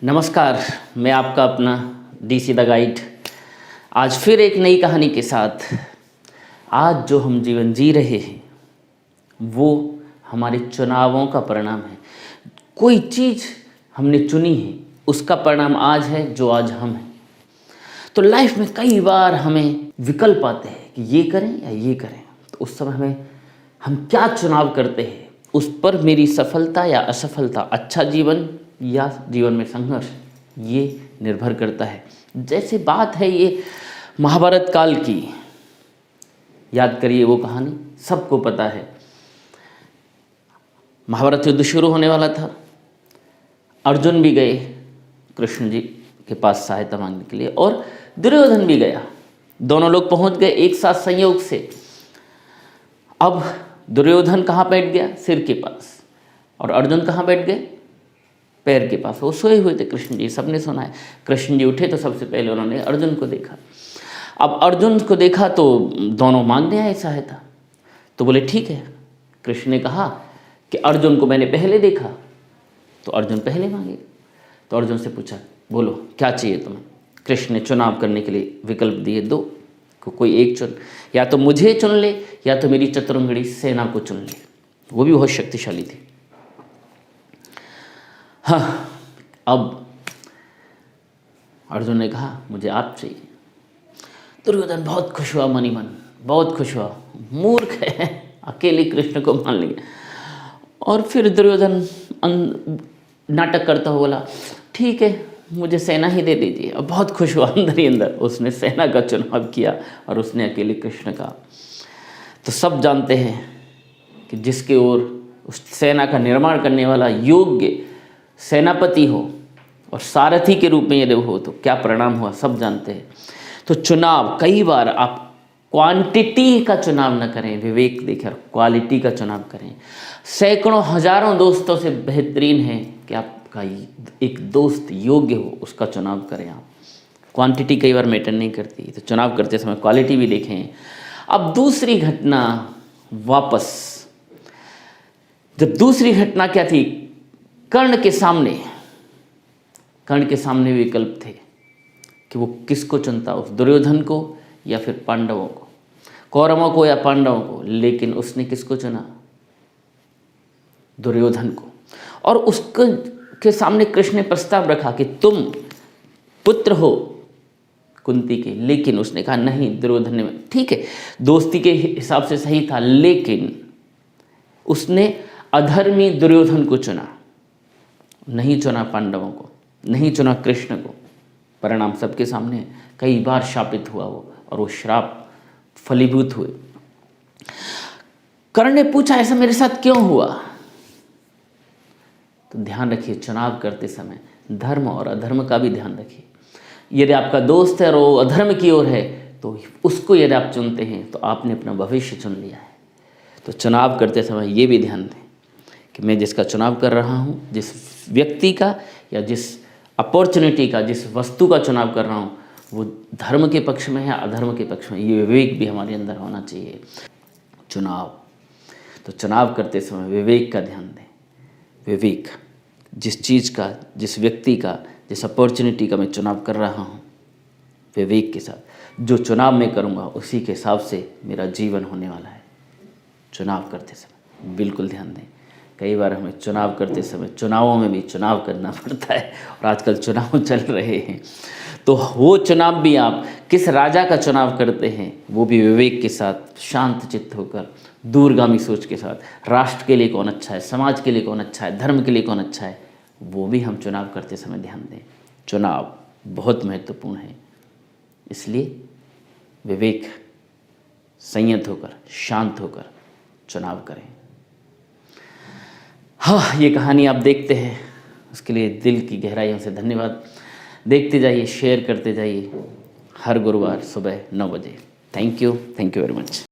नमस्कार, मैं आपका अपना डीसी द गाइड। आज फिर एक नई कहानी के साथ। आज जो हम जीवन जी रहे हैं वो हमारे चुनावों का परिणाम है। कोई चीज़ हमने चुनी है, उसका परिणाम आज है जो आज हम हैं। तो लाइफ में कई बार हमें विकल्प आते हैं कि ये करें या ये करें। तो उस समय हम क्या चुनाव करते हैं उस पर मेरी सफलता या असफलता, अच्छा जीवन या जीवन में संघर्ष, ये निर्भर करता है। जैसे बात है ये महाभारत काल की, याद करिए वो कहानी सबको पता है। महाभारत युद्ध शुरू होने वाला था। अर्जुन भी गए कृष्ण जी के पास सहायता मांगने के लिए और दुर्योधन भी गया। दोनों लोग पहुंच गए एक साथ संयोग से। अब दुर्योधन कहाँ बैठ गया? सिर के पास। और अर्जुन कहाँ बैठ गए? पैर के पास। वो सोए हुए थे कृष्ण जी, सबने सुना है। कृष्ण जी उठे तो सबसे पहले उन्होंने अर्जुन को देखा। अब अर्जुन को देखा तो दोनों मांगने आए सहायता। तो बोले ठीक है। कृष्ण ने कहा कि अर्जुन को मैंने पहले देखा, तो अर्जुन पहले मांगे। तो अर्जुन से पूछा, बोलो क्या चाहिए तुम्हें? कृष्ण ने चुनाव करने के लिए विकल्प दिए दो, कोई एक चुन, या तो मुझे चुन ले या तो मेरी चतुरंगड़ी सेना को चुन ले। वो भी बहुत शक्तिशाली थी। हाँ, अब अर्जुन ने कहा मुझे आप चाहिए। दुर्योधन बहुत खुश हुआ, मनी मन बहुत खुश हुआ। मूर्ख है, अकेले कृष्ण को मान लिया। और फिर दुर्योधन नाटक करता हुआ बोला ठीक है, मुझे सेना ही दे दीजिए। और बहुत खुश हुआ अंदर ही अंदर। उसने सेना का चुनाव किया और उसने अकेले कृष्ण का। तो सब जानते हैं कि जिसके ओर उस सेना का निर्माण करने वाला योग्य सेनापति हो और सारथी के रूप में यदि हो तो क्या परिणाम हुआ, सब जानते हैं। तो चुनाव, कई बार आप क्वांटिटी का चुनाव न करें, विवेक देकर क्वालिटी का चुनाव करें। सैकड़ों हजारों दोस्तों से बेहतरीन है कि आपका एक दोस्त योग्य हो, उसका चुनाव करें आप। क्वांटिटी कई बार मैटर नहीं करती, तो चुनाव करते समय क्वालिटी भी देखें। अब दूसरी घटना वापस, जब दूसरी घटना क्या थी, कर्ण के सामने विकल्प थे कि वो किसको चुनता, उस दुर्योधन को या फिर पांडवों को, कौरवों को या पांडवों को। लेकिन उसने किसको चुना? दुर्योधन को। और उसके के सामने कृष्ण ने प्रस्ताव रखा कि तुम पुत्र हो कुंती के, लेकिन उसने कहा नहीं, दुर्योधन ने, ठीक है दोस्ती के हिसाब से सही था, लेकिन उसने अधर्मी दुर्योधन को चुना, नहीं चुना पांडवों को, नहीं चुना कृष्ण को। परिणाम सबके सामने है। कई बार शापित हुआ वो, और वो श्राप फलीभूत हुए। कर्ण ने पूछा ऐसा मेरे साथ क्यों हुआ? तो ध्यान रखिए, चुनाव करते समय धर्म और अधर्म का भी ध्यान रखिए। यदि आपका दोस्त है और वो अधर्म की ओर है तो उसको यदि आप चुनते हैं तो आपने अपना भविष्य चुन लिया है। तो चुनाव करते समय ये भी ध्यान दें कि मैं जिसका चुनाव कर रहा हूँ, जिस व्यक्ति का या जिस अपॉर्चुनिटी का, जिस वस्तु का चुनाव कर रहा हूँ, वो धर्म के पक्ष में है या अधर्म के पक्ष में, ये विवेक भी हमारे अंदर होना चाहिए। तो चुनाव करते समय विवेक का ध्यान दें। विवेक, जिस चीज़ का, जिस व्यक्ति का, जिस अपॉर्चुनिटी का मैं चुनाव कर रहा हूँ, विवेक के साथ जो चुनाव मैं करूँगा उसी के हिसाब से मेरा जीवन होने वाला है। चुनाव करते समय बिल्कुल ध्यान दें। कई बार हमें चुनाव करते समय चुनावों में भी चुनाव करना पड़ता है, और आजकल चुनाव चल रहे हैं। तो वो चुनाव भी आप किस राजा का चुनाव करते हैं, वो भी विवेक के साथ, शांत चित्त होकर, दूरगामी सोच के साथ, राष्ट्र के लिए कौन अच्छा है, समाज के लिए कौन अच्छा है, धर्म के लिए कौन अच्छा है, वो भी हम चुनाव करते समय ध्यान दें। चुनाव बहुत महत्वपूर्ण है, इसलिए विवेक, संयत होकर, शांत होकर चुनाव करें। हाँ, ये कहानी आप देखते हैं, उसके लिए दिल की गहराइयों से धन्यवाद। देखते जाइए, शेयर करते जाइए, हर गुरुवार सुबह 9 बजे। Thank you very much.